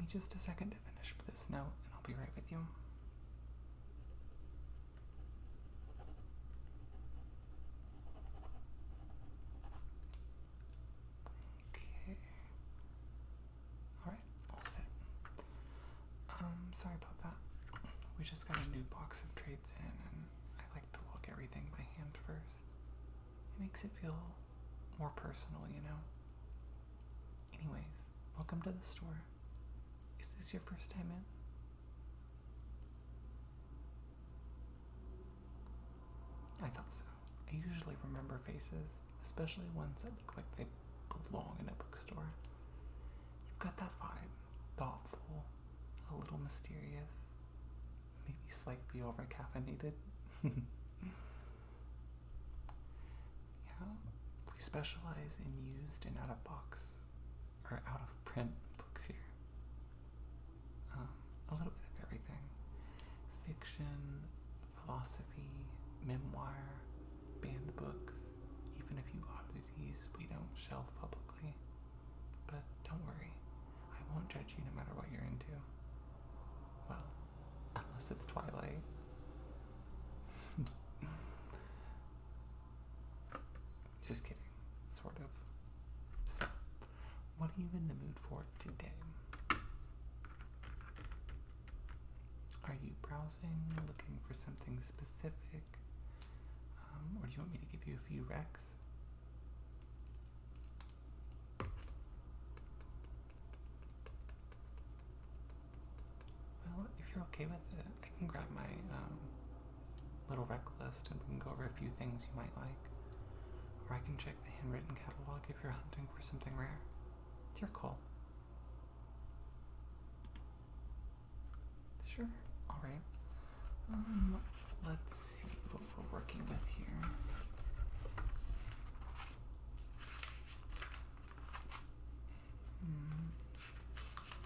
just a second to finish this note, and I'll be right with you. Okay. Alright, all set. Sorry about that. We just got a new box of trades in, and I like to log everything by hand first. It makes it feel more personal, you know? Anyways, welcome to the store. Is this your first time in? I thought so. I usually remember faces, especially ones that look like they belong in a bookstore. You've got that vibe. Thoughtful, a little mysterious, maybe slightly over-caffeinated. Yeah, we specialize in used and out-of-box, or out-of-print books here. A little bit of everything. Fiction, philosophy, memoir, banned books, even a few oddities we don't shelf publicly. But don't worry, I won't judge you no matter what you're into. Well, unless it's Twilight. Just kidding, sort of. So, what are you in the mood for today? Are you browsing, looking for something specific? Or do you want me to give you a few recs? Well, if you're okay with it, I can grab my little rec list and we can go over a few things you might like. Or I can check the handwritten catalog if you're hunting for something rare. It's your call. Sure. Alright. Let's see what we're working with here.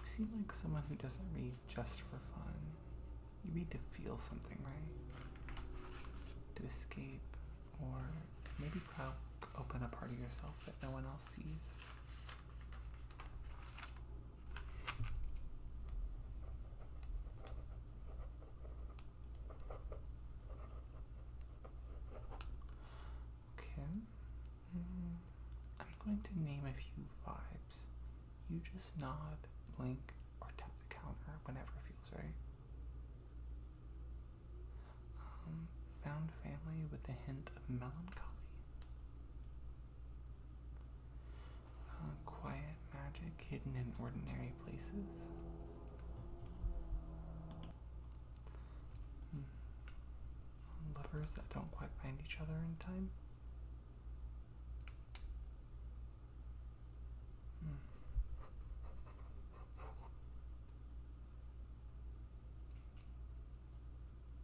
You seem like someone who doesn't read just for fun. You read to feel something, right? To escape, or maybe crack open a part of yourself that no one else sees. Okay. I'm going to name a few vibes. You just nod, blink, or tap the counter whenever it feels right. Found family with a hint of melancholy. Quiet magic hidden in ordinary places. Lovers that don't quite find each other in time.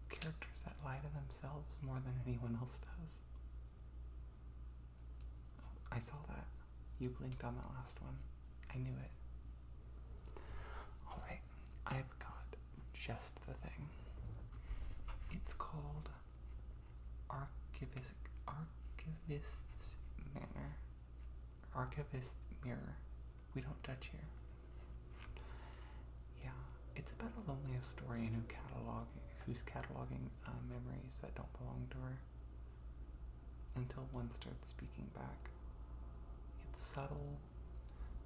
Characters that lie to themselves more than anyone else does. Oh, I saw that. You blinked on that last one. I knew it. Alright, I've got just the thing. It's called Archivist's Manor. Archivist's Mirror. We don't judge here. Yeah, it's about a lonely historian who's cataloging memories that don't belong to her until one starts speaking back. It's subtle,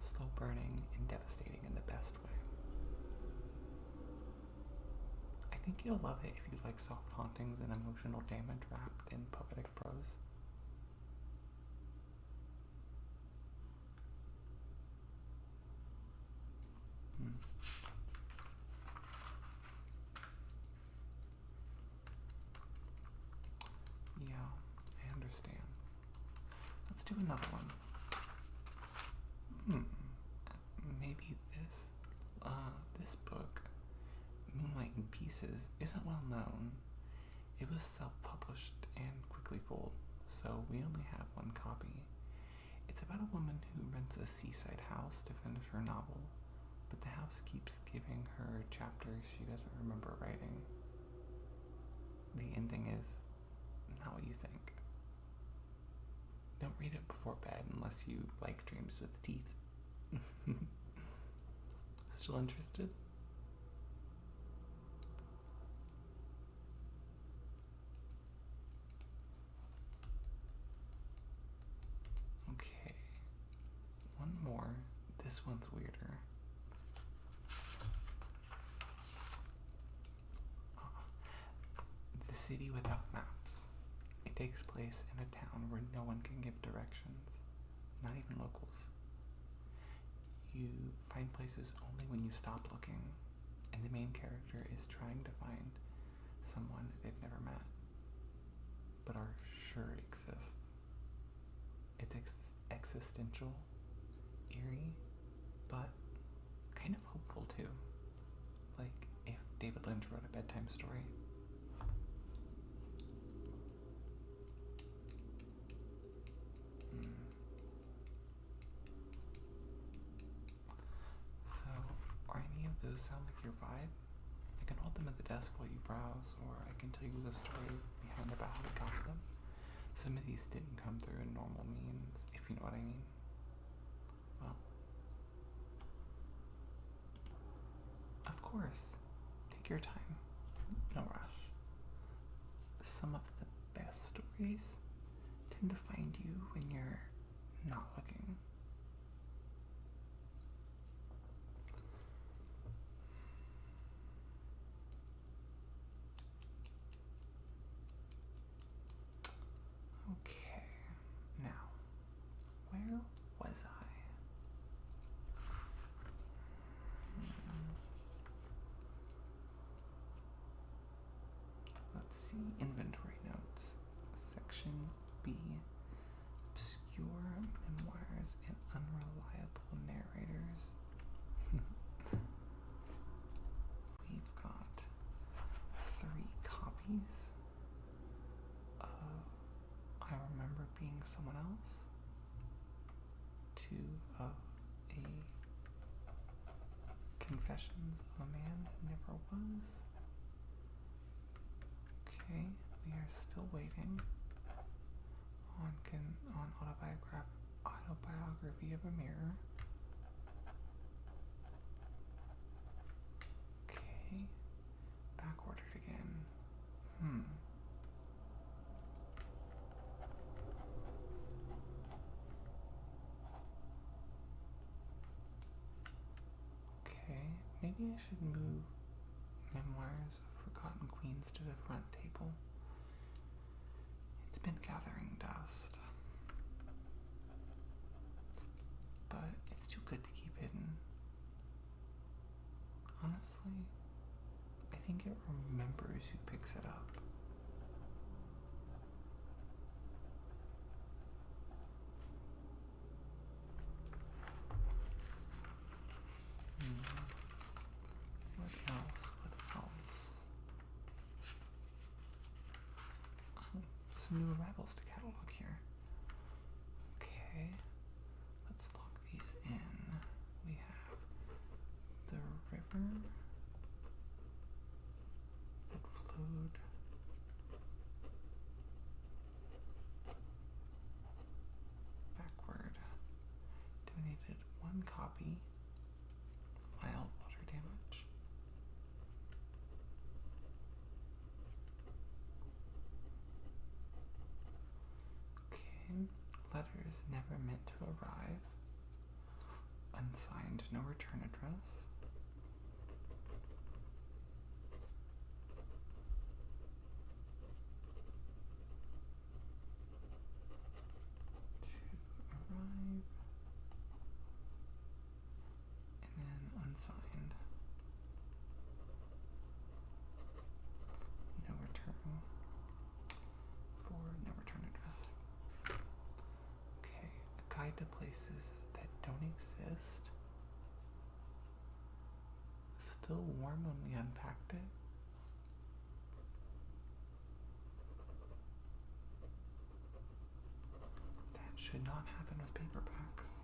slow burning, and devastating in the best way. I think you'll love it if you like soft hauntings and emotional damage wrapped in poetic prose. Yeah, I understand. Let's do another one. Maybe this book, Moonlight in Pieces, isn't well known. It was self-published and quickly pulled, so we only have one copy. It's about a woman who rents a seaside house to finish her novel, but the house keeps giving her chapters she doesn't remember writing. The ending is not what you think. Don't read it before bed unless you like dreams with teeth. Still interested? Okay. One more. This one's weirder. The City Without Maps. It takes place in a town where no one can give directions, not even locals. You find places only when you stop looking, and the main character is trying to find someone they've never met, but are sure exists. It's existential, eerie, but kind of hopeful too. Like if David Lynch wrote a bedtime story. So, are any of those sound like your vibe? I can hold them at the desk while you browse, or I can tell you the story behind about how we got them. Some of these didn't come through in normal means, if you know what I mean. Well, of course, take your time. No rush. Some of the best stories tend to find you when you're not looking. Okay, now, where was I? Let's see, inventory notes, section B, obscure memoirs and unreliable narrators. We've got 3 copies of I Remember Being Someone Else, 2 of a Confessions of a Man Who Never Was. Okay, we are still waiting on Autobiography of a Mirror. Okay, back ordered again. Okay, maybe I should move Memoirs of Forgotten Queens to the front table. It's been gathering dust, but it's too good to keep hidden. Honestly, I think it remembers who picks it up. What else? Some new arrivals to catalog here. Okay, let's log these in. We have the river that flowed backward. Donated 1 copy. Mild water damage. Okay, letters never meant to arrive. Unsigned, no return address. To arrive. And then unsigned. No return. For no return address. Okay, a guide to places that don't exist. Still warm when we unpacked it. That should not happen with paperbacks.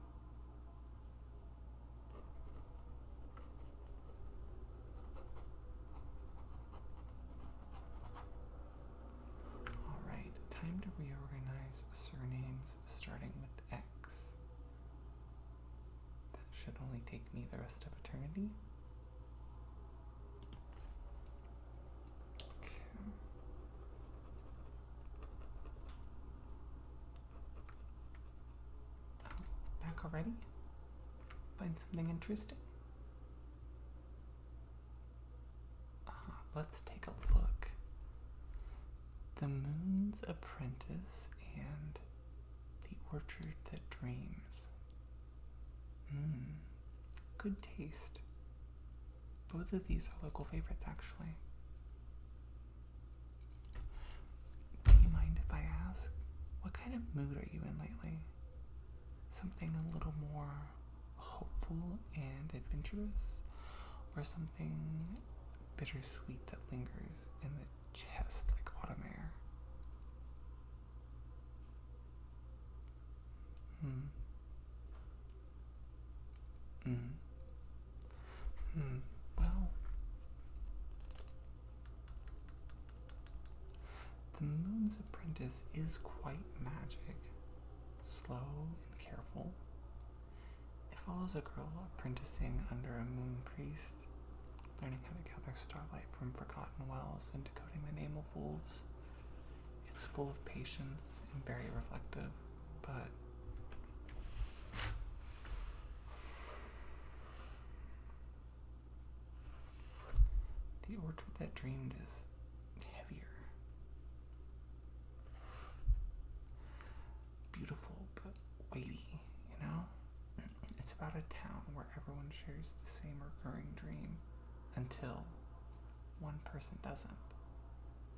Alright, time to reorganize surnames starting with X. That should only take me the rest of eternity. Ready? Find something interesting? Let's take a look. The Moon's Apprentice and The Orchard That Dreams. Good taste. Both of these are local favorites, actually. Do you mind if I ask, what kind of mood are you in lately? Something a little more hopeful and adventurous? Or something bittersweet that lingers in the chest like autumn air? Well, The Moon's Apprentice is quite magic, slow and careful. It follows a girl apprenticing under a moon priest, learning how to gather starlight from forgotten wells and decoding the name of wolves. It's full of patience and very reflective, but The Orchard That Dreamed is heavier. Beautiful, but weighty, you know? It's about a town where everyone shares the same recurring dream until one person doesn't.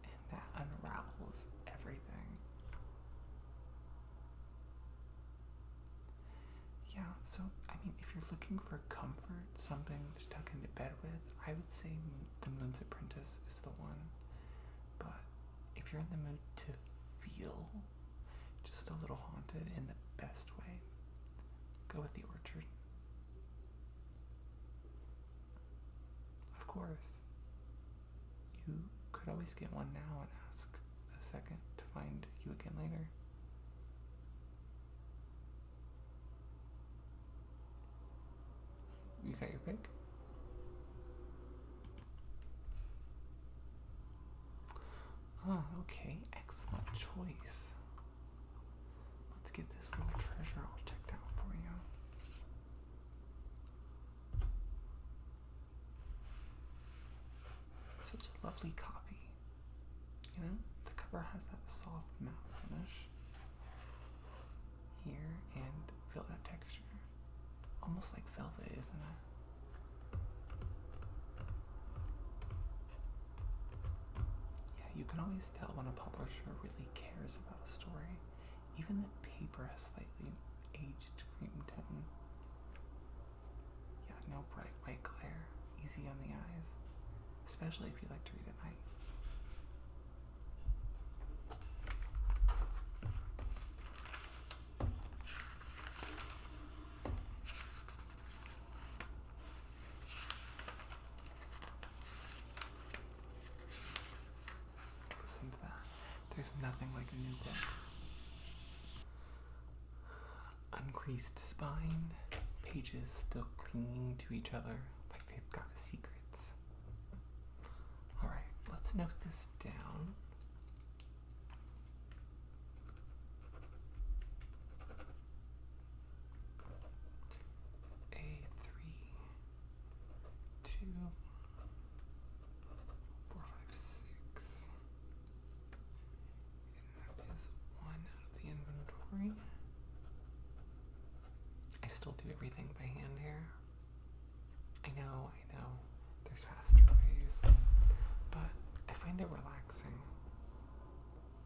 And that unravels everything. Yeah, so, if you're looking for comfort, something to tuck into bed with, I would say The Moon's Apprentice is the one. But if you're in the mood to feel just a little haunted in the best way, go with The Orchard. Of course, you could always get one now and ask a second to find you again later. You got your pick? Okay, excellent choice. Let's get this little treasure all checked out for you. Such a lovely copy. You know, the cover has that soft matte finish here, and feel that texture. Almost like velvet, isn't it? Yeah, you can always tell when a publisher really cares about a story. Even the paper has slightly aged cream tone. Yeah, no bright white glare. Easy on the eyes. Especially if you like to read at night. Listen to that. There's nothing like a new book. Uncreased spine, pages still clinging to each other like they've got secrets. Alright, let's note this down. A3, 2, 4, 5, 6. And that is 1 out of the inventory. I still do everything by hand here. I know, there's faster ways, but I find it relaxing.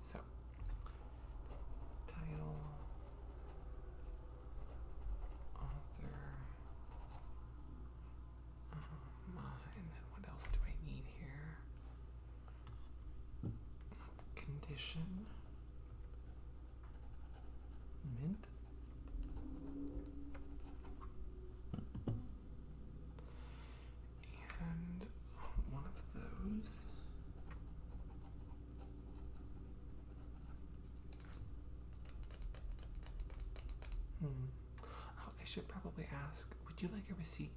So, title, author, and then what else do I need here? Condition, mint, and one of those. Oh, I should probably ask, would you like a receipt?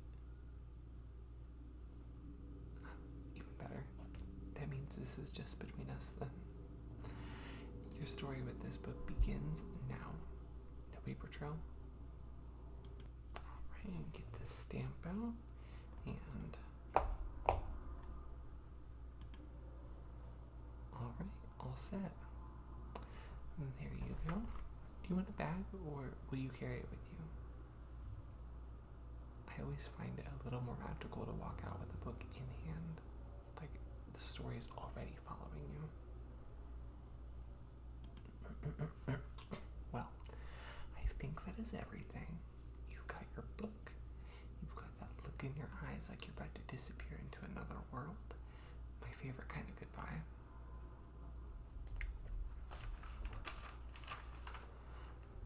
Even better. That means this is just between us then. Your story with this book begins now. No paper trail? and get this stamp out, and alright, all set. And there you go. Do you want a bag, or will you carry it with you? I always find it a little more magical to walk out with a book in hand, like the story is already following you. Well, I think that is everything. You've got your book, you've got that look in your eyes like you're about to disappear into another world. My favorite kind of goodbye.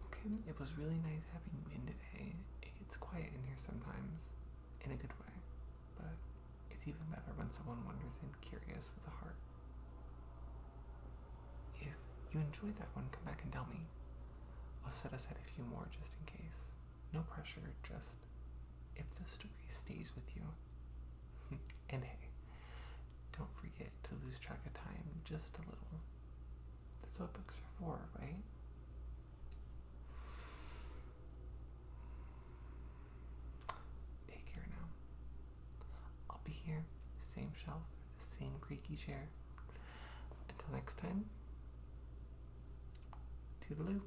Okay, it was really nice having you in today. It gets quiet in here sometimes, in a good way, but it's even better when someone wanders in curious with a heart. If you enjoyed that one, come back and tell me. I'll set aside a few more just in case. No pressure, just if the story stays with you. And hey, don't forget to lose track of time just a little. That's what books are for, right? Take care now. I'll be here, same shelf, same creaky chair. Until next time, toodaloo.